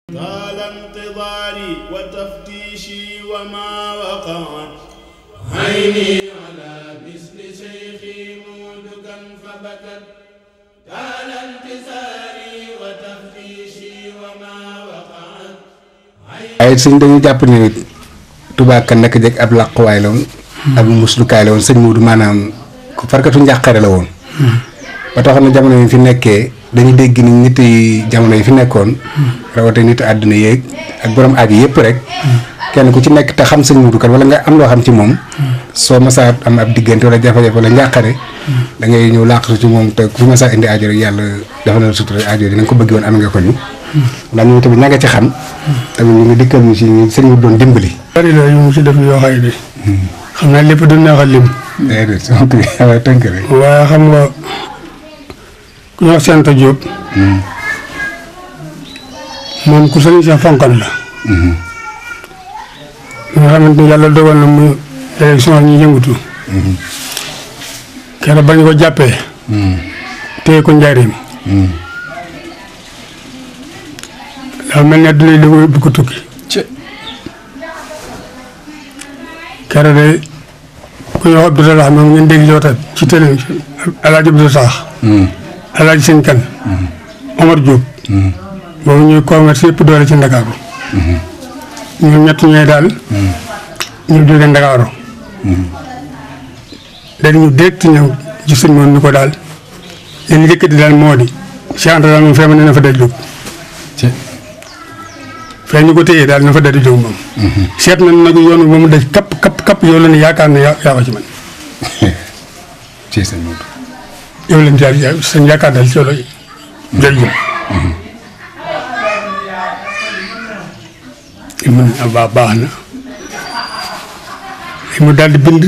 طال انتظاري وتفتيشي وما وقعت عيني على مثل شيخي مودو كان فبكت طال انتظاري وتفتيشي وما وقعت ay sëñ dañu jàpp ni Touba kan naka jëkk ab làquwaay la woon ab muslukaay la woon sëñ Modou maanaam ku farkatu njàqare la woon ba tax na jamono yi fi nekkee dañu dégg ni nit yi jamono yi fi nekkoon rawate nit àdduna yeeg ak borom aaj yëpp rek kenn ku ci nekk te xam sëñ Modou Kane wala nga am loo xam ci moom soo masaa am ab diggante wala jafe-jafe wala njàqare da ngay ñëw làqatu ci moom te ku masaa indi aajo rek yàlla dafa na sutura aajo yi dinañ ko bëgg woon am nga ko ni ndax ñun tamit ña nga ci xam tamit ñu ngi dikkal ñu si sëñ Modou doon dimbali. bari la yu mu ci def yoo xay bi xam naa lépp du neex a lim. déedéet sant yàlla tënk rek. waaye xam nga ku ñuy wax Senta Diop. moom ku sëñ Cheikh fonkan la. nga xamante ni yàlla dogal na mu élection ñu yëngatu. keroog bañ ko jàppee. téye ko njaareem. dafa mel ne adduna yi da bu ko tukki. keroog de ku ñuy wax Abdoulaye moom ngeen dégg jootaat ci télé El Hadji Abdoulaye El Hadji Sëñ Kane Omar Diop. boobu ñuy commerce yëpp doole ci Ndakaaru. ñun ñett ñooy daal. ñu jóge Ndakaaru. dañu ñu direct ñëw ci sëñ moom ni ko daal li ñu yëkkati daal moo di Cheikh Anta daal moom fee ma ne na fa daj jóg. fee ñu ko téye daal na fa daj jóg moom. seet na nag yoon bi ba mu daj kapp yow la ne yaakaar ne yaa ko ci man. ci sëñ Modou. yow lañ daal sëñ yaakaar daal ci yow la jërëjëf. mën na baax na mu daal di bind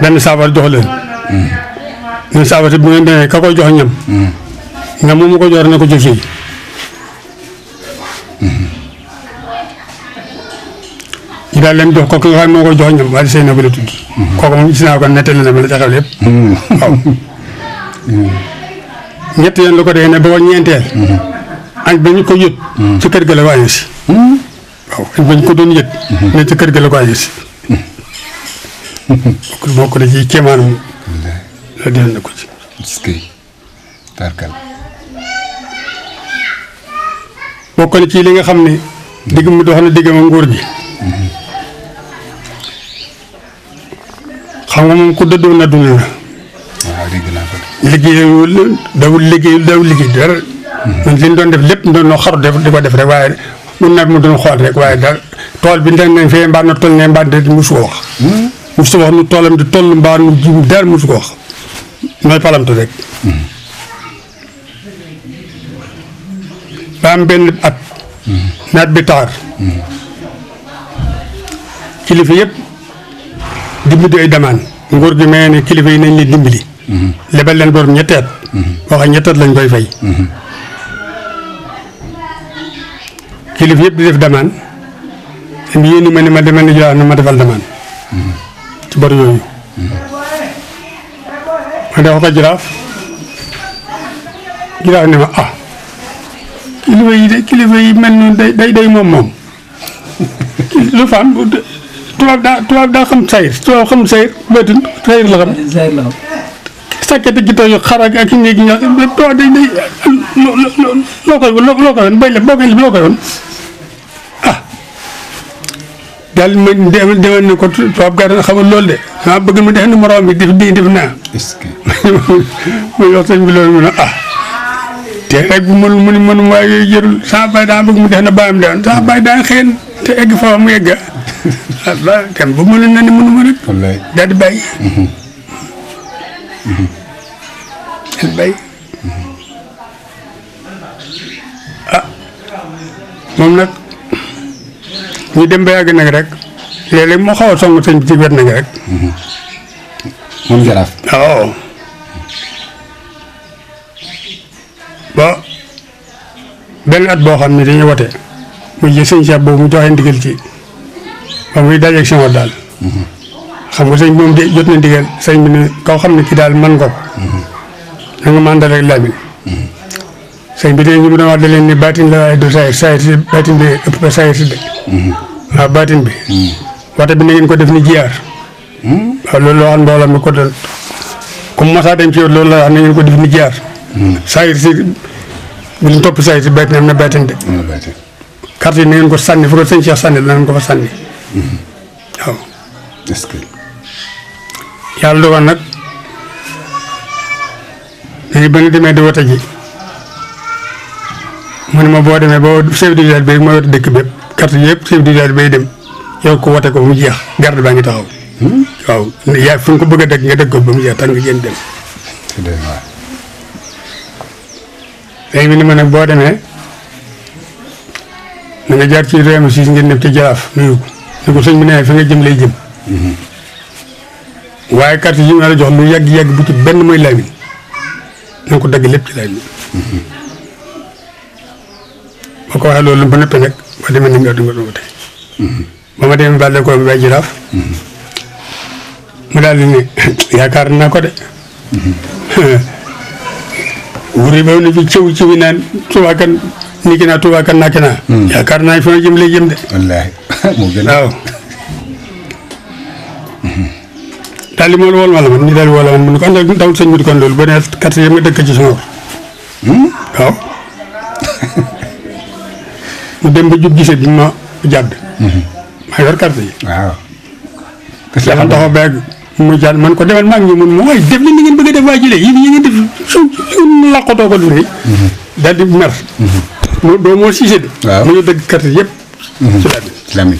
benn saafara jox leen. ñun saafara bu ngeen demee ka koy jox ñam. ñam mu ko jox na ko jox fii. ñu daal leen jox ko ki nga xam moo koy jox ñam waaye sëy na ba la tudd. kooku moom gis naa ko nettali na ma la ca xew lépp. waaw. ñett yoon la ko dee ne ba ko ñeenteel. añ ba ñu ko yët. ci kër ga la ko añee si. waaw añ ba ñu ko doon yët. ne ci kër ga la ko añee si. bokk na ci kéemaanam la def na ko ci. est-ce que tarkal. bokk na ci li nga xam ne. digg mu dox na digg ma nguur gi. xam nga moom ku dëddoon na dund la. waaw dégg naa ko. liggéeyul dawul liggéey dara. man li ñu doon def lépp doon noo xaru def di ko def rek waaye mun na mu doon xool rek waaye daal tool bi dañ nañ fee mbaa na toll ne mbaa de musu ko wax. musu wax nu toolam di toll mbaa nu jiwu daal musu ko wax mooy palamtu rek. ba am benn at. naat bi taar. kilifa yëpp dimbali ay damaan nguur gi may ne kilifa yi nañ leen dimbali. lebal leen borom ñetti at. waxa ñetti at lañ koy fay. kilifa yëpp di def damaan bi yéen ma ne ma demal ni jox na ma defal damaan ci bor yooyu ma def ko jiraaf ne ma ah kilifa yi mel noonu day moom lu faam tubaab daa xam sayir bëtun sayir la xam sàkkete gi taw yu xar ak i néegi ñax tubaab day loo koy woon bay la boo koy loo koy woon daal ma demal ne ko tubaab gar na xamul loolu de maa bëgg mu def ni moroom bi def naa. est-ce que. muy wax sëñ bi loolu mu ne te rek bu mënu waaye jërul sama baay daa bëgg mu def na baayam de woon sama baay daa xëy te egg fa mu egg ah kan ba mënoon na ne mënu ma rek. wallaay daal di bàyyi. daal di bàyyi. moom nag. ñu dem ba yàgg nag rek léeg-léeg moo xaw a song sëñ bi ci wet nag rek. moom jaraaf. waaw. ba benn at boo xam ne dañuy wote muy ji sëñ Cheikh boobu mu joxe ndigal ci ba muy dajeeg si daal. xam nga sëñ bi moom de jot na ndigal sëñ bi ne koo xam ne kii daal mën nga ko. na nga mandal rek Lamine. sëñ bi de ñu mu doon wax da leen ni baatin la waaye du saayir si baatin bi ëpp ba saayir si de. waaw baatin bi. waxte bi na ngeen ko def ni jiyaar. waaw loolu loo xam mbooloo mi ko doon comme Massa dem ci yow loolu la wax na ngeen ko def ni jiyaar. saayir si bu ñu topp saayir si baatin am na baatin de. am na baatin. carte yi na ngeen ko sànni fu ko sëñ Cheikh sànni danañ ko fa sànni. waaw. est-ce que. yàlla dogal nag léegi ba ñu demee di wote ji mu ne ma boo demee boo chef de village bi mooy wote dëkk bépp carte yëpp chef de village bay dem yow ko wote ko ba mu jeex garde baa ngi taxaw. waaw yaa fu nga ko bëgg a dëgg nga dëgg ko ba mu jeex tax nga génn dem. léegi bi ni ma nag boo demee na nga jaar ci réew si ngeen dem ci jaraaf nuyu ko ni ko sëñ bi nee fi nga jëm lay jëm. waaye carte yi ma la jox lu yàgg-yàgg bu ci benn mooy laamin na ko dagg lépp ci laamin. boo ko waxee loolu ba nëppee nag ba demee ni nga di nga doon tey. ba ma demee bàlle ko bay jiraaf. mu daal di ne yaakaar naa ko de. wuri ba ne fi ciw yi naan Touba kan ni ki naa Touba kan naa ki naa. yaakaar naa fi ma jëm lay jëm de. wallaahi moo gën waaw. daal di mool ma la man ñu daal di woo la man mu ko ànd ak dawul sëñ bi kon loolu ba ne carte yëpp nga dëkk ci sama waaw. mu dem ba jub gisee bi ma jàdd. maa yor carte yi. waaw. dafa taxaw ba yàgg mu jàdd man ko demal maa ngi ñëw mun ma waaye def li ngeen bëgg a def waa jëlee yéen ngeen def suuf laqatoo ko lu rëy. daal di mer. doo moo siise de. waaw mu ñu dëgg carte yëpp. ci Lamine.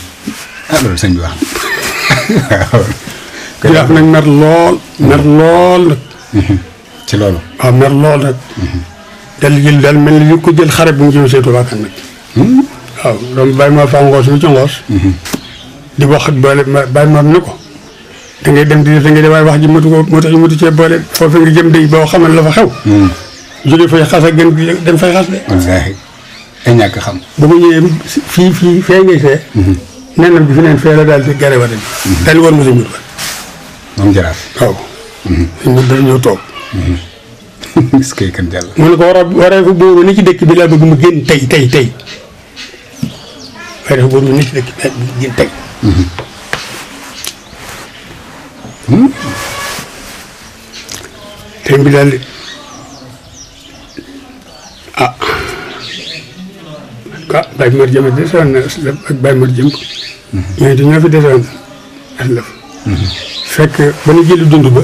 ah loolu sëñ bi wax waaw. jiraaf nag mer lool. mer lool nag. ci loolu. waaw mer lool nag. dal jël daal mel ni ko jël xare bu mu jëm see Touba kan nag. waaw donc bàyyi ma faa ngoos bi ci ngoos. di wax ak boole bàyyi ma ne ko. da ngay dem da ngay dem waaye wax ji matu ko moo tax ñu matu cee boole foofu nga jëm day boo xamal la fa xew. jóge fay xas ak gën dem fay xas de. wallaahi ay ñàkk xam. ba mu ñëwee fee ngay fee. nenam bi fi neen fee la daal di gare wa dem. daal di war ma sa mbir ba. moom jaraaf. waaw. ñu dañu ñëw toog. est-ce que kan jàll. mu ne ko waree ko boobu ni ci dëkk bi laa bëgg mu génn tey waaye dafa boobu ni ci dëkk bi laa bëgg mu génn tey. tey bi daal di Baye Mor Jëm desoon na ak Baye Mor Jëm. ñoo fi desoon aslaf. fekk ba ñu jëli dund ba.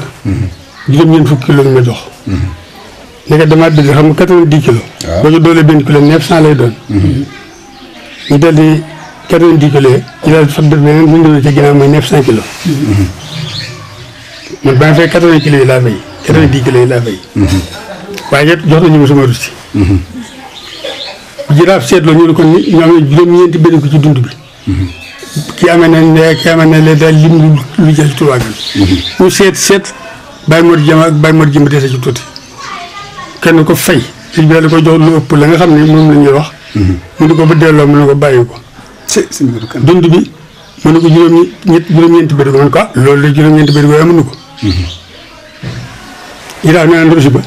juróom-ñeent fukki kilo ñu ma jox. léegi damaa bëgg xam nga 90 kilos. waaw boo ñu doolee benn kilo 900 lay doon. ñu daal di 90 kilos yi. ñu daal di fab def beneen bu ñu demee ci ginnaaw mooy 900 kilos. man ba nga fekk 80 kilos yi laa fay. 90 kilos yi laa fay. waaye it jox nañu ma sama rusti. jiraaf seetloo ñu ne kon ñu am juróom-ñeenti benn ko ci dund bi. kii amee na lee daal lim lu jël Touba Kan. ñu seet Baye Mor Jëm ak Baye Mor Jëm dese ci tuuti. kenn ko fay sëñ bi daal di ko jox lu ëpp la nga xam ne moom la ñuy wax. mu ne ko ba delloo mu ne ko bàyyi ko. dund bi mu ne ko juróom-ñeenti bëri ko man ko loolu la juróom-ñeenti bëri ko amuñu ko. ñu daal naan rusi ba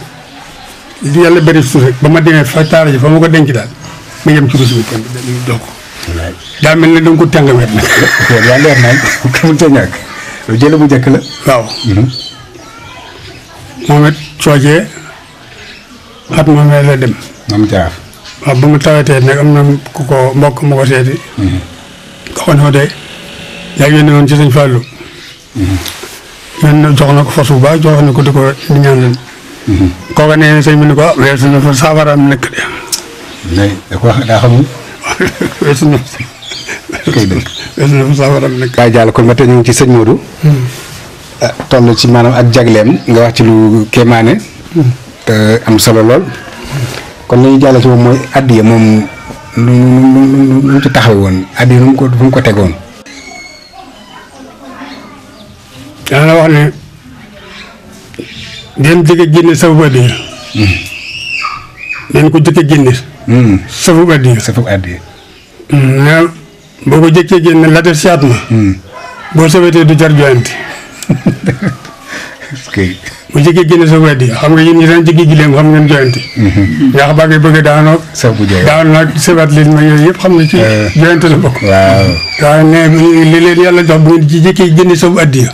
yàlla bëri suuf rek ba ma demee fa taara ji fa ma ko denc daal ma yem ci rusi bi kon dañuy jox ko. daa mel ne da nga ko tàngameet nag. yaa leer nañ ko mu ca ñàkk lu jële bu njëkk la. waaw. moom it coojee. at moom la dem. moom jaraaf. waaw ba mu tawatee nag am na ku ko mbokk mu ko seeti. xaw ma de yaa ngi yónnee woon ci sëñ Fallou. yónnee jox na ko fas bu baax jox na ko di ko ñaanal. kooka nee na sëñ bi ni ko weesu na fa saafaraam nekk de. mais da ko wax daa xamul. weesu na kay dëgg. weesu na fa saafaraam nekk. Baye Diallo kon ba tey ñu ngi ci sëñ Modou. toll ci maanaam ak jagleem nga wax ci lu kéemaane. te am solo lool kon li ñu jàll ci moom mooy addiya moom nu mu ci taxaw woon addiya nu mu ko tegoon. daana wax ne den jëkk génne safu addiya. den ko jëkk génne. safu addiya. safu addiya. mais boo ko jëkkee génne la def si at ma. boo sawetee du jar joyante. bu jëkkee génne sa weddi xam nga yéen ñi daan jëkkee gileem xam ngeen joyante ñaax baa ngay bëgg daanoo daan nag sebat leen ma yooyu yëpp xam ne ci joyante la bokk waaw ne li leen yàlla jox bu ngeen ci jëkkee génne sa addiya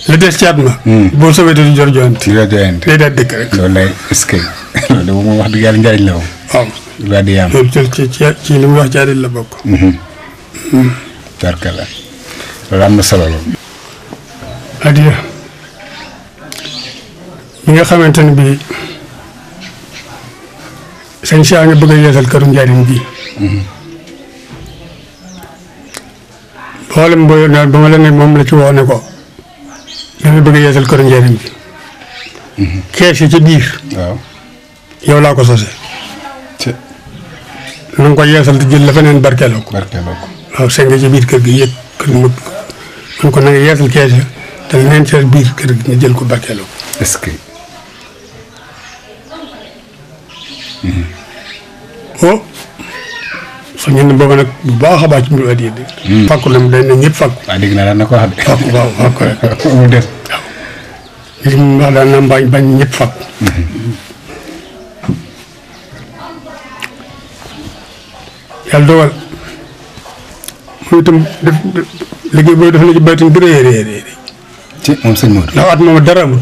la des ci at ma boo sawetee du jor joyante day daal dëkk rek loolu lay est-ce que loolu moom wax dëgg yàlla njariñ la moom waaw waa di am ci li mu wax ci adil la bokk tarkala loolu am na solo la addiya bi nga xamante ne bii sëñ Cheikh nga bëgg a yeesal këru njariñ bi mboolem booy ba ma la ne moom la ci woo ne ko dama bëgg a yeesal këru njariñ bi kees yi ci biir waaw yow laa ko sose na nga ko yeesal te jël la feneen barkeeloo ko waaw seng ci biir kër gi yëpp kër gi mun ko na nga yeesal kees yi te leneen ci biir kër gi nga jël ko barkeeloo ko est-ce que oh su ñu ne booba nag bu baax a baax ci mbiru addiya bi fàkku la mu day ne ñëpp fàkku waaw dégg naa daan na ko wax de fàkku waaw fàkku rek mu des waaw li mu wax daan na bañ ñëpp fàkku yàlla dogal moom itam def liggéey booy def na ci baytin bu rëy ci moom sëñ Modou ndax at moom dara amul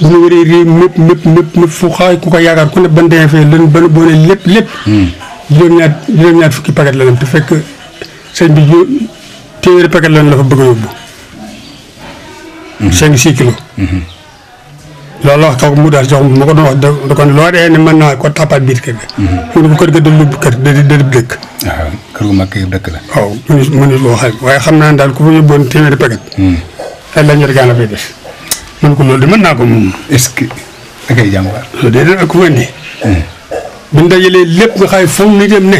bu ñu wëree réew mépp fu xaay ku ko yaakaar ku ne ban demee fee lan ban boo ne lépp juróom-ñaar fukki paquet la dem te fekk sëñ bi téeméeri paquet lan la fa bëgg a yóbbu 5-6 kilos loolu wax kaw mu daal jox ma ko doon wax da kon loo dee ne mën naa ko tàppaat biir kër ga mu ne ko kër ga dalul kër da dëkk waaw kër gu mag kër dëkk la waaw mënu loo xam waaye xam naa ne daal ku fa yóbboon téeméeri paquet ay la ñor gaa la fay des man ko loolu de mën naa ko moom est-ce que da koy jàmbaar loolu de ku fa indi buñ dajalee lépp nga xay foofu ni dem ne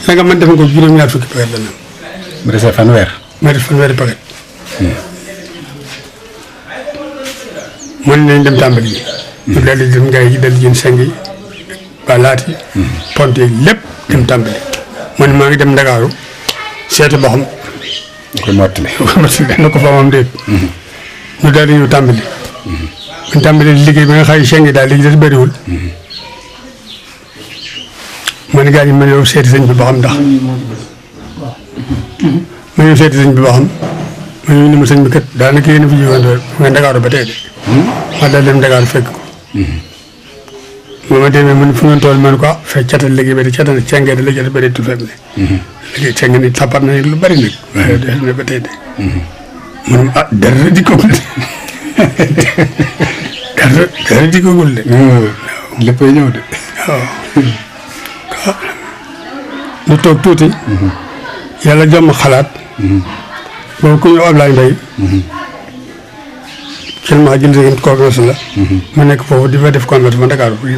la nga mën defe ko juróom-ñaar fukki paquet la nam mu desee fanweer ma def fanweeri paquet mën nañ dem tàmbali yi ñu daal di dem ngay yi daal di jën seng yi ba laati pont yi lépp dem tàmbali man maa ngi dem Ndakaaru seeti ba xam koy mottali na ko fa moom déet ñu daal di ñëw tàmbali buñ tàmbali liggéey bi nga xay seng yi daal léegi des bëriwul ma ne gars yi ma ñëw seeti sëñ bi ba xam ndax ma ñëw seeti sëñ bi ba xam ma ñëw ni ma sëñ bi kat daanaka yéen a fi jiwandoo nga Ndakaaru ba tey de ma daal dem Ndakaaru fekk ko ma demee man fu ngeen toll man ko fekk catal liggéey ba di catal cengee da la jot ba di tu fekk ne liggéey cenge ni tappat na lu bari nag waaye des na ba tey de man dara di ko gul dara di ko gul de léppay ñëw de waaw ñu toog tuuti yàlla jox ma xalaat boobu ku ñëw Ablaye Mbaye seulement jël sa conférence la ma nekk foofu di fa def conférence ma Dakar ma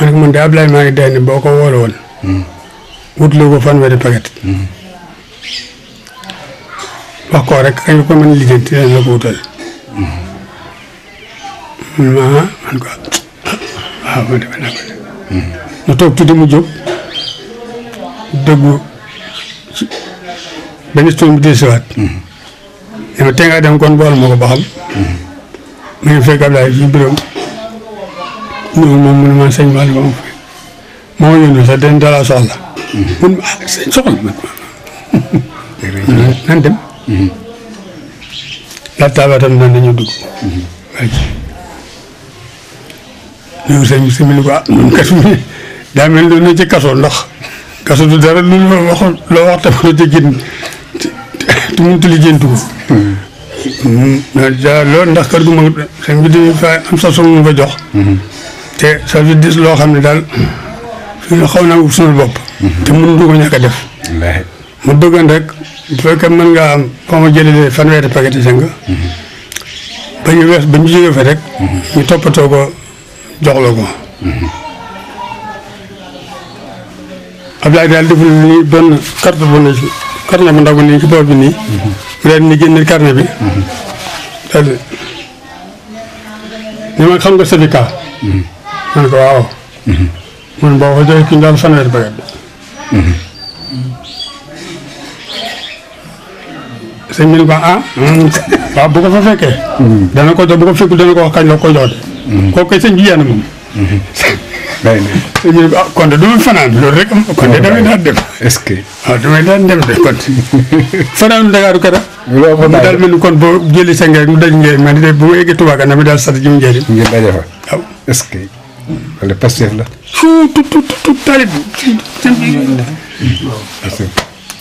ne ko man de Ablaye maa ngi day ne boo ko woole woon wutloo ko fanweeri paquet wax ko rek kañ ko mën a lijjanti dinañ la ko wutal man ko waaw ma defe naa ko mu toog tuuti mu jóg dëggu benn tool bi dellusiwaat dama tee ngaa dem kon bool ma ko ba xam ma ngi fekk Ablaye ci bureau ñëw moom mu ne man sëñ Malick moom moo yónni sax dañ dala soxla mun sëñ soxla man nan dem la taabatam nan dañu dugg waaye ñëw sëñ bi simili ko ñun kat daa mel doon na ci kaso ndax kaso du dara lu wax loo wax tamit ci génn te mënut a lijjanti ko loolu ndax kër gu mag sëñ bi dañuy fa am sa soxla mu fa jox te sa bi dis loo xam ne daal fi nga xaw naa ub suñu bopp te mënu du ko ñàkk a def mu bëggoon rek bu fekkee mën ngaa am foo ma jëlee fanweeri paquet yi sëng ba ñu wees ba ñu jógee fa rek ñu toppatoo ko jox la ko Ablaye daal deful ni benn carte bu ne carnet bu ndaw bu nii ci bopp bi nii mu daal ni génne carnet bi daal ni ma xam nga certificat man ko waaw man boo ko joxee kii daal fanweeri paquet bi sëñ bi ne ko waaw bu ko fa fekkee. dana ko jox bu ko fekkul dana ko wax kañ la ko jox de. kooku kay sëñ bi yéen a moom. sëñ bi ne ko kon de du ma fanaan loolu rek kon de damay daan dem. est-ce que. waaw damay daan dem de kon. fanaan Ndakaaru kara. mu daal mel ni kon boo jëlee seng rek mu daj njëriñ man de bu ma yeggee Touba Kane damay daal sat ji mu njëriñ. ngeen daje fa. waaw est-ce que. wala Pastef la. tout talib.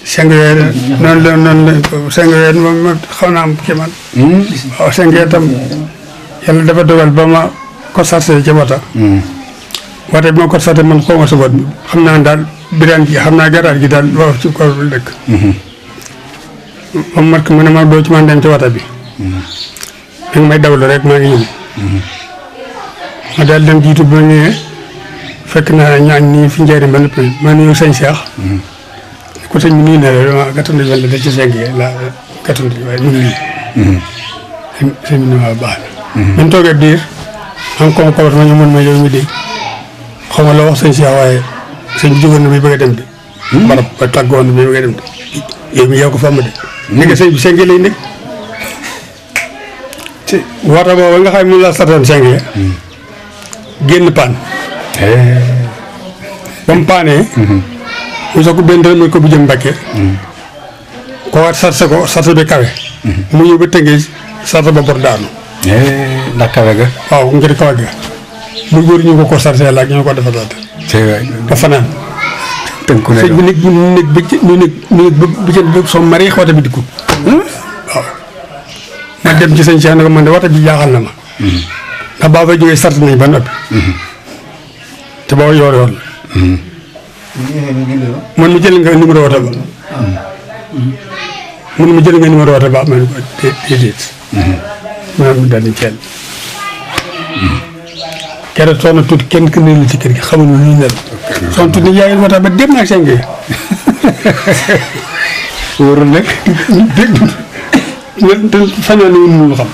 seng yooyu noonu la seng yooyu moom xaw naa am ci man. waaw seng yooyu tam yàlla dafa dogal ba ma ko sarse ci wata. wata bi ma ko sarse man xaw ma sa bot bi xam naa daal biraan gi xam naa garaat gi daal waaw ci kaw lu dëkk. moom mat mu ne ma doo ci man dem ci wata bi. da nga may dawlu rek maa ngi ñëw. ma daal dem jiitu ba ñëwee fekk naa ñaañ nii fi njëriñ ba noppi ma nuyu sëñ Cheikh. ko sëñ bi nuyu na la dama gàttandu wala da ci seng yi la gàttandu waaye ñu ngi nii. sëñ bi ne ma baax na. bi ñu toogee diir am ko ma ñu mën ma yow mi dégg xaw ma la wax sëñ Cheikh waaye sëñ bi jógoon na bi bëgg a dem de. barab ba tàggoon na bi bëgg a dem de. yow mi yow ko fa ma de. nekk sëñ bi seng lay nekk. ci waxta booba nga xam ne moom laa sartoon seng yi génn paan. ba mu paanee. mu soog benn dërëm ko bu jëm Mbàkke. ko waat sarse bi kawe. mu ñëw ba tënkee sarse ba bor daanu. ndax kawe ga. waaw ngir kawe ga. mu góor ñu ko sarse la ak ñu ko defaraat. ba fanaan. tënku ne sëñ bi nekk bi ci soo mari wata bi dikkut. waaw. ma dem ci sëñ Cheikh ne ko man de wata bi jaaxal na ma. ndax baa fay jógee sart nañ ba noppi. te boo yor la. man mu jël nga numéro wata ba. man mu jël nga numéro wata ba ma ne ko déedéet. maanaam daal di teel. keroog soxna tuuti kenn ku ne ci kër gi xamuñu lu ñu ne la. soxna tuuti yaayul wata ba dem naa seng yi. wóorul nag. dégg nga fañoo ne mënul xam.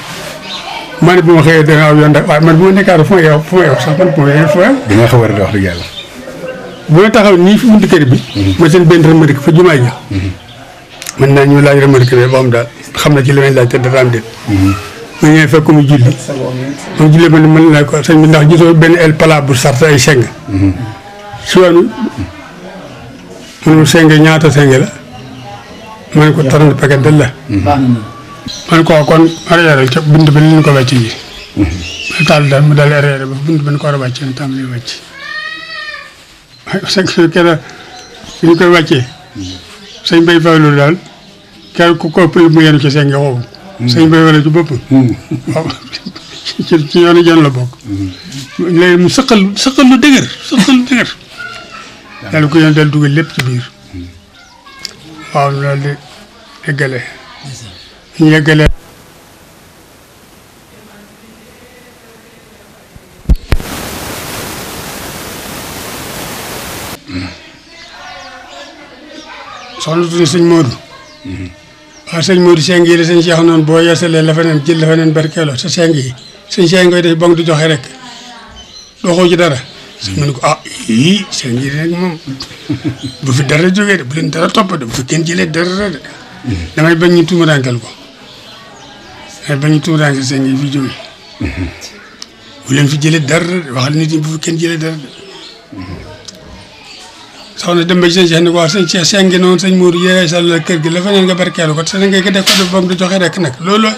ma ne bu ma xëyee dana aw yoon rek waaye man bu ma nekkaat fu ma yow sax man bu ma yow fu ma yow. di nga xaw a wax dëgg yàlla. bu ma taxaw nii fi buntu kër bi. ma seen benn remarque fa jumaa ja. mën naa ñu laaj remarque bi ba xam daal xam na ci li may laaj te dara am déet. ma ñëwee fekk mu julli. moom julli ma ne mën naa ko sëñ bi ndax gisoo benn el pala bu sart ay seng. si waanu mu seng ñaata seng la. ma ne ko 30 paquet de la. ma ne ko kon arrière ca bunt bi li ñu ko wàcc ji. ma taal daal mu daal arrière ba bunt bi ñu ko war a wàccee tam lay wàcc. sëñ bi keroog bi ñu koy wàccee. sëñ bay fawlu daal keroog ku ko pël mu yenu ci seng woowu. sëñ bay wala ci boppam. waaw ci yoonu jon la bokk. léegi mu sëqal lu dëgër sëqal lu dëgër. daal ko yoon daal dugal lépp ci biir. waaw loolu di eggale. ñu yeggale. soxna tuuti sëñ Modou. waaw sëñ Modou seng yi la sëñ Cheikh noonu boo yeesalee la fa neen jël la fa neen barkeeloo sa seng yi sëñ Cheikh ngoy def ba nga di joxe rek doxoo ci dara. sëñ ma ne ko yii seng yi rek moom bu fi dara jógee de bu leen dara topp de bu fi kenn jëlee dara de. damay bañ ñu tuumaraankel ko. damay bañ ñu tuumaraankel seng yi fi jógee. bu leen fi jëlee dara de waxal nit ñi bu fi kenn jëlee dara de. soxna dem ba ci sëñ Cheikh ni ko wax sëñ Cheikh seng gi noonu sëñ Modou yéegay sàll la kër gi la fa neen nga barkeelu ko te ngay ko def ko def ba mu di joxe rek nag loolu la.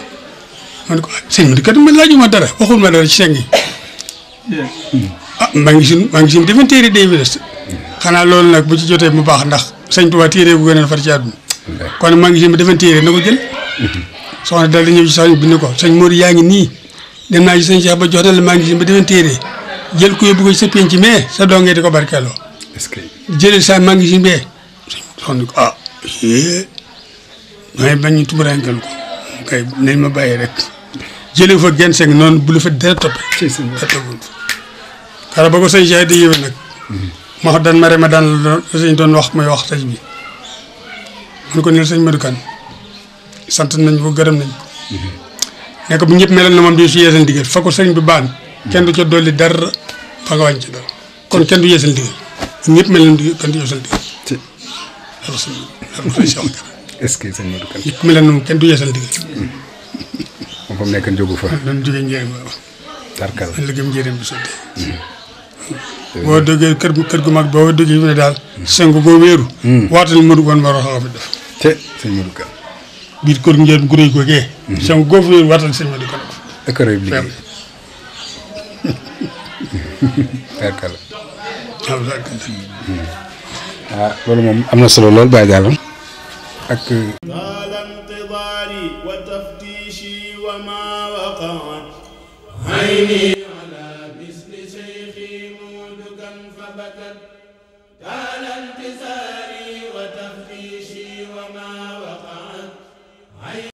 man ko sëñ Modou kat man laajuma dara waxul ma dara ci seng yi. maa ngi si dafa téere day bi des xanaa loolu nag bu ci jotee mu baax ndax sëñ Tuubaa téere bu gën a far ci àdduna kon maa ngi si dafa téere na ko jël. soxna daal di ñëw ci sax bi ni ko sëñ Modou yaa ngi nii dem naa ci sëñ Cheikh ba jox na la maa ngi si ba dafa téere jël ko yóbbu ko ci sa penc mais sa dongee di ko barkeeloo. est-ce que. jëlee sa maa ngi si mbee soxna ko may bañ ñu tumuraankel ko kay nañ ma bàyyi rek jëlee fa genn seng noonu bu la fa dara toppee. kara ba ko sëñ Cheikh di yéwee nag. ma wax daan ma daan la sëñ doon wax muy wax sëñ bi. man ko neel sëñ Modou Kane sant nañ ko gërëm nañ ko. nekk bu ñëpp meloon na moom di su yeesal ndigal fa ko sëñ bi baan kenn du ca dolli dara fa nga wàññi ci dara kon kenn du yeesal ndigal ñëpp meloon di kenn du yeesal ndigal. est-ce que sëñ Modou Kane. nit ku mel noonu kenn du yeesal ndigal. moom fa mu nekk jógu fa. doon jógee njëriñ waaw. tarkal la gëm njëriñ bi sotti. boo déggee kër gu mag boo déggee fi ne daal. sengu boo wéeru. waatal Modou Kane moo wax fi def. te sëñ Modou Kane. biir kër njëriñ gu rëy ko gee. sengu goo fi wéeru waatal sëñ Modou Kane. ak rëy bi liggéey. tarkal. ah loolu moom am na solo lool Baye Diallo ak. wa taftishi wa ma waqa